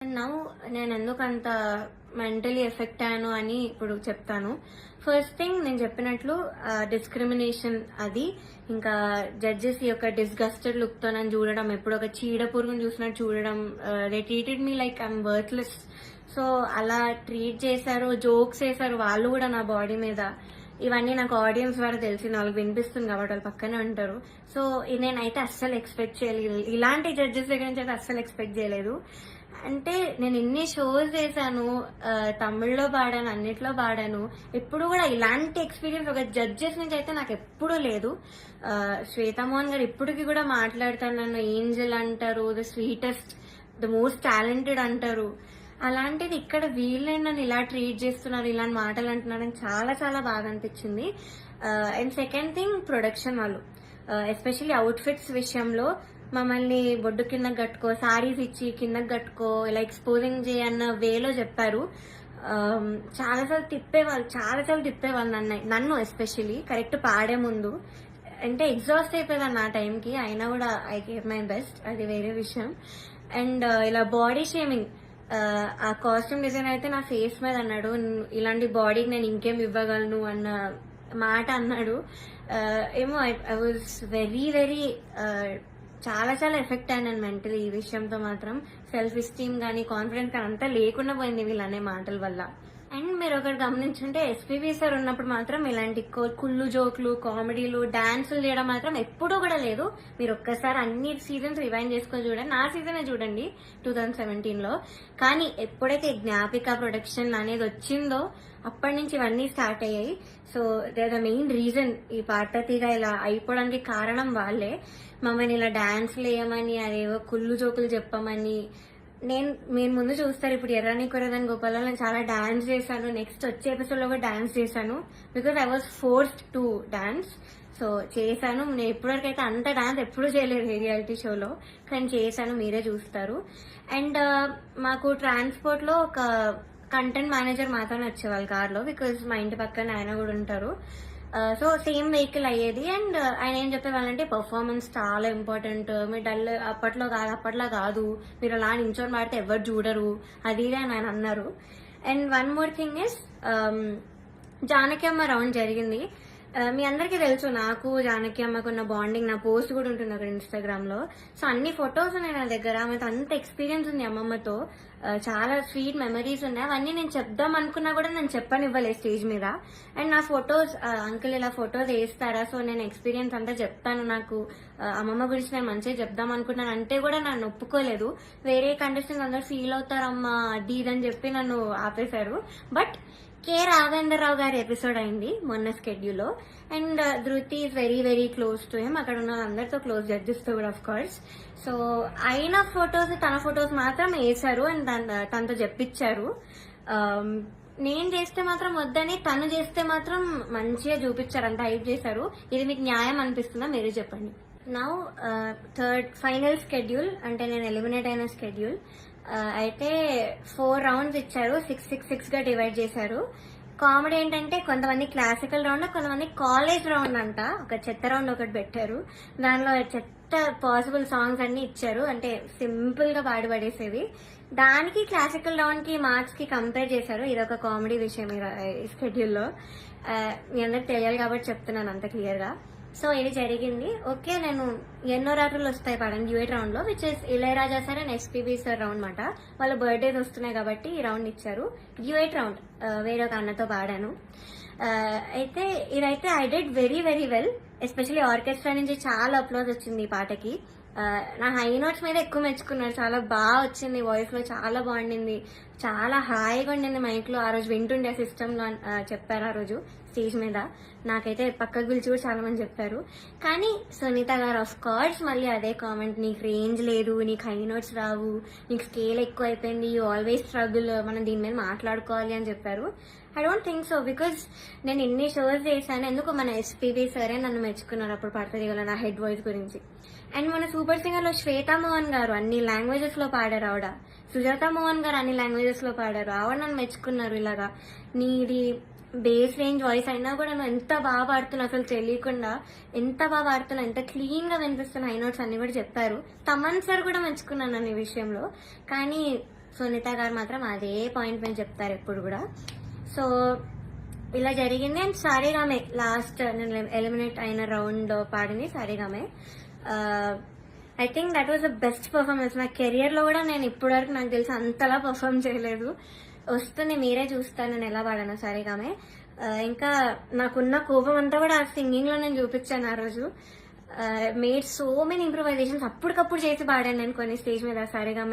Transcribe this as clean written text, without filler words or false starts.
And now నేను ఎందుకు అంత మెంటలీ ఎఫెక్ట్ అయ్యాను అని ఇప్పుడు చెప్తాను. ఫస్ట్ థింగ్ నేను చెప్పినట్లు డిస్క్రిమినేషన్ అది, ఇంకా జడ్జెస్ యొక్క డిస్గస్టెడ్ లుక్ తో నన్ను చూడడం, ఎప్పుడు ఒక చీడ పురుగును చూసినట్టు చూడడం, they treated me like I'm worthless. So అలా ట్రీట్ చేశారు, జోక్స్ వేశారు వాళ్ళు కూడా నా బాడీ మీద. ఇవన్నీ నాకు ఆడియన్స్ ద్వారా తెలిసింది, వాళ్ళకి వినిపిస్తుంది కాబట్టి వాళ్ళు పక్కనే ఉంటారు. సో నేనైతే అస్సలు ఎక్స్పెక్ట్ చేయలేదు, ఇలాంటి జడ్జెస్ దగ్గర నుంచి అయితే అస్సలు ఎక్స్పెక్ట్ చేయలేదు. అంటే నేను ఎన్ని షోస్ చేశాను, తమిళ్లో పాడాను, అన్నిట్లో పాడాను, ఎప్పుడు కూడా ఇలాంటి ఎక్స్పీరియన్స్ ఒక జడ్జెస్ నుంచి అయితే నాకు ఎప్పుడూ లేదు. శ్వేతామోహన్ గారు ఇప్పటికి కూడా మాట్లాడతారు, నన్ను ఏంజల్ అంటారు, the sweetest, the most talented అంటారు. అలాంటిది ఇక్కడ వీళ్ళే నన్ను ఇలా ట్రీట్ చేస్తున్నారు, ఇలాంటి మాటలు అంటున్నారని చాలా చాలా బాగా అనిపించింది. అండ్ సెకండ్ థింగ్, ప్రొడక్షన్ వాళ్ళు ఎస్పెషల్లీ అవుట్ఫిట్స్ విషయంలో మమ్మల్ని బొడ్డు కిందకి కట్టుకో, సారీస్ ఇచ్చి కిందకి కట్టుకో, ఇలా ఎక్స్పోజింగ్ చేయన్న వేలో చెప్పారు. చాలాసార్లు తిప్పేవాళ్ళు నన్ను ఎస్పెషల్లీ కరెక్ట్ పాడే ముందు. అంటే ఎగ్జాస్ట్ అయిపోయేదాన్ని ఆ టైంకి, అయినా కూడా ఐ గేవ్ మై బెస్ట్, అది వేరే విషయం. అండ్ ఇలా బాడీ షేమింగ్, ఆ కాస్ట్యూమ్ డిజైన్ అయితే నా ఫేస్ మీద అన్నాడు, ఇలాంటి బాడీకి నేను ఇంకేం ఇవ్వగలను అన్న మాట అన్నాడు. ఏమో ఐ వాజ్ వెరీ వెరీ చాలా చాలా ఎఫెక్ట్ అయ్యాను మెంటలీ. ఈ విషయంతో మాత్రం సెల్ఫ్ ఎస్టీమ్ కానీ కాన్ఫిడెన్స్ కానీ అంతా లేకుండా పోయింది వీళ్ళనే మాటల వల్ల. అండ్ మీరు ఒకటి గమనించుంటే ఎస్పీబీ సార్ ఉన్నప్పుడు మాత్రం ఇలాంటి కుళ్ళు జోకులు, కామెడీలు, డాన్సులు చేయడం మాత్రం ఎప్పుడూ కూడా లేదు. మీరు ఒక్కసారి అన్ని సీజన్స్ రివైండ్ చేసుకొని చూడండి, నా సీజనే చూడండి 2017లో. కానీ ఎప్పుడైతే జ్ఞాపిక ప్రొడక్షన్ అనేది వచ్చిందో అప్పటి నుంచి ఇవన్నీ స్టార్ట్ అయ్యాయి. So they the main reason ఈ పాటతీగా ఇలా అయిపోవడానికి కారణం వాళ్ళే. మమ్మల్ని ఇలా డాన్స్లు వేయమని, అదేవో కుళ్ళు జోకులు చెప్పమని. మీరు ముందు చూస్తారు, ఇప్పుడు ఎర్రని కొరదని గోపాలలో నేను చాలా డాన్స్ చేశాను, నెక్స్ట్ వచ్చే ఎపిసోడ్ లో కూడా డాన్స్ చేశాను, because I was forced to dance. So చేశాను. నేను ఇప్పటివరకు అంత డాన్స్ ఎప్పుడూ చేయలేదు రియాలిటీ షోలో, కానీ చేశాను, మీరే చూస్తారు. అండ్ మాకు ట్రాన్స్పోర్ట్ లో ఒక కంటెంట్ మేనేజర్ మాత్రమే వచ్చేవాళ్ళు కార్లో, బికాజ్ మా ఇంటి పక్కన ఆయన కూడా ఉంటారు. సో సేమ్ వెహికల్ అయ్యేది. అండ్ ఆయన ఏం చెప్పేవాళ్ళంటే పర్ఫార్మెన్స్ చాలా ఇంపార్టెంట్, మీరు డల్ అప్పట్లో కాదు, మీరు అలా నించొని పాడితే ఎవరు చూడరు, అది అని ఆయన అన్నారు. And one more thing is, Janaki అమ్మ రౌండ్ జరిగింది. మీ అందరికీ తెలుసు నాకు జానకి అమ్మకున్న బాండింగ్, నా పోస్ట్ కూడా ఉంటుంది అక్కడ ఇన్స్టాగ్రామ్ లో. సో అన్ని ఫొటోస్ ఉన్నాయి నా దగ్గర, ఆమెతో అంత ఎక్స్పీరియన్స్ ఉంది అమ్మమ్మతో, చాలా స్వీట్ మెమరీస్ ఉన్నాయి. అవన్నీ నేను చెప్దాం అనుకున్నా కూడా నేను చెప్పనివ్వలేదు స్టేజ్ మీద. అండ్ నా ఫొటోస్, అంకుల్ ఇలా ఫొటోస్ వేస్తారా, సో నేను ఎక్స్పీరియన్స్ అంతా చెప్తాను, నాకు అమ్మమ్మ గురించి నేను మంచిగా చెప్దాం అనుకున్నాను అంటే కూడా నన్ను ఒప్పుకోలేదు. వేరే కండిషన్స్ అందరూ ఫీల్ అవుతారమ్మా అది ఇదని చెప్పి నన్ను ఆపేశారు. బట్ కె రాఘవేంద్రరావు గారి ఎపిసోడ్ అయింది మొన్న స్కెడ్యూల్లో. అండ్ ధృతి is very very close to him, అక్కడ ఉన్న అందరితో క్లోజ్, జడ్జెస్ తో కూడా ఆఫ్ కోర్స్. సో ఆయన ఫొటోస్, తన ఫొటోస్ మాత్రం వేశారు అండ్ తనతో చెప్పించారు. నేను చేస్తే మాత్రం వద్దని, తను చేస్తే మాత్రం మంచిగా చూపించారు, అంత హైప్ చేశారు. ఇది మీకు న్యాయం అనిపిస్తుందా, మీరే చెప్పండి. నౌ థర్డ్ ఫైనల్ స్కెడ్యూల్, అంటే నేను ఎలిమినేట్ అయిన స్కెడ్యూల్ అయితే 4 రౌండ్స్ ఇచ్చారు, 6 గా డివైడ్ చేశారు. కామెడీ ఏంటంటే కొంతమంది క్లాసికల్ రౌండ్, కొంతమంది కాలేజ్ రౌండ్ అంట, ఒక చెత్త రౌండ్ ఒకటి పెట్టారు. దానిలో చెత్త పాసిబుల్ సాంగ్స్ అన్ని ఇచ్చారు, అంటే సింపుల్ గా పాడి పడేసేవి. దానికి క్లాసికల్ రౌండ్ కి మార్క్స్ కి కంపేర్ చేశారు. ఇదొక కామెడీ విషయం ఈ స్కెడ్యూల్లో, మీ అందరికి తెలియాలి కాబట్టి చెప్తున్నాను అంత క్లియర్ గా. సో ఇది జరిగింది. ఓకే, నేను ఎన్నో రాత్రులు వస్తాయి పాడండి డ్యూయట్ రౌండ్ లో, which is Ilaiyaraaja sir and SPB sir round మాట. వాళ్ళ బర్త్డేస్ వస్తున్నాయి కాబట్టి ఈ రౌండ్ ఇచ్చారు. డ్యూయట్ రౌండ్ వేరే ఒక అన్నతో పాడాను. అయితే ఇదైతే I did very very well, especially orchestra నుంచి చాలా అప్లోజ్ వచ్చింది ఈ పాటకి. నా హై నోట్స్ మీద ఎక్కువ మెచ్చుకున్నారు, చాలా బాగా వచ్చింది, వాయిస్ లో చాలా బాగుండింది, చాలా హాయిగా ఉండింది మైక్ లో. ఆ రోజు వింటుండే సిస్టమ్ లో చెప్పారు ఆ రోజు స్టేజ్ మీద. నాకైతే పక్కకు పిలిచి కూడా చాలా మంది చెప్పారు. కానీ సునీత గారు ఆఫ్ కోర్స్ మళ్ళీ అదే కామెంట్, నీకు రేంజ్ లేదు, నీకు హై నోట్స్ రావు, నీకు స్కేల్ ఎక్కువ అయిపోయింది, యూ ఆల్వేస్ స్ట్రగుల్, మనం దీని మీద మాట్లాడుకోవాలి అని చెప్పారు. I don't think so, because నేను ఎన్ని షోస్ చేశాను, ఎందుకు మన ఎస్పీబీ సరే నన్ను మెచ్చుకున్నారు అప్పుడు పడుతుంది కదా నా హెడ్ వాయిస్ గురించి. అండ్ మన సూపర్ సింగర్ లో శ్వేతా మోహన్ గారు అన్ని లాంగ్వేజెస్ లో పాడారు, ఆవిడ. సుజాత మోహన్ గారు అన్ని లాంగ్వేజెస్ లో పాడారు, ఆవిడ నన్ను మెచ్చుకున్నారు. ఇలాగా నీది బేస్ రేంజ్ వాయిస్ అయినా కూడా నువ్వు ఎంత బాగా పాడుతున్నా, అసలు తెలియకుండా ఎంత బాగా పాడుతున్నా, ఎంత క్లీన్ గా వినిపిస్తున్నా హై నోట్స్ అన్ని కూడా చెప్పారు. తమన్ సార్ కూడా మెచ్చుకున్నాను ఈ విషయంలో. కానీ సునీత గారు మాత్రం అదే పాయింట్ మీద చెప్తారు ఎప్పుడు కూడా. సో ఇలా జరిగింది. అండ్ సారేగామే లాస్ట్ నేను ఎలిమినేట్ అయిన రౌండ్ పాడింది Saregama. I think that was the best performance. నా కెరియర్ లో కూడా నేను ఇప్పటివరకు నాకు తెలిసి అంతలా పర్ఫార్మ్ చేయలేదు. వస్తుంది మీరే చూస్తాను నేను ఎలా పాడాను సారేగామే. ఇంకా నాకున్న కోపం అంతా కూడా ఆ సింగింగ్ లో నేను చూపించాను ఆ రోజు. మేడ్ సో మెనీ ఇంప్రూవైజేషన్స్ అప్పటికప్పుడు చేసి పాడాను నేను కొన్ని స్టేజ్ మీద సారేగామే.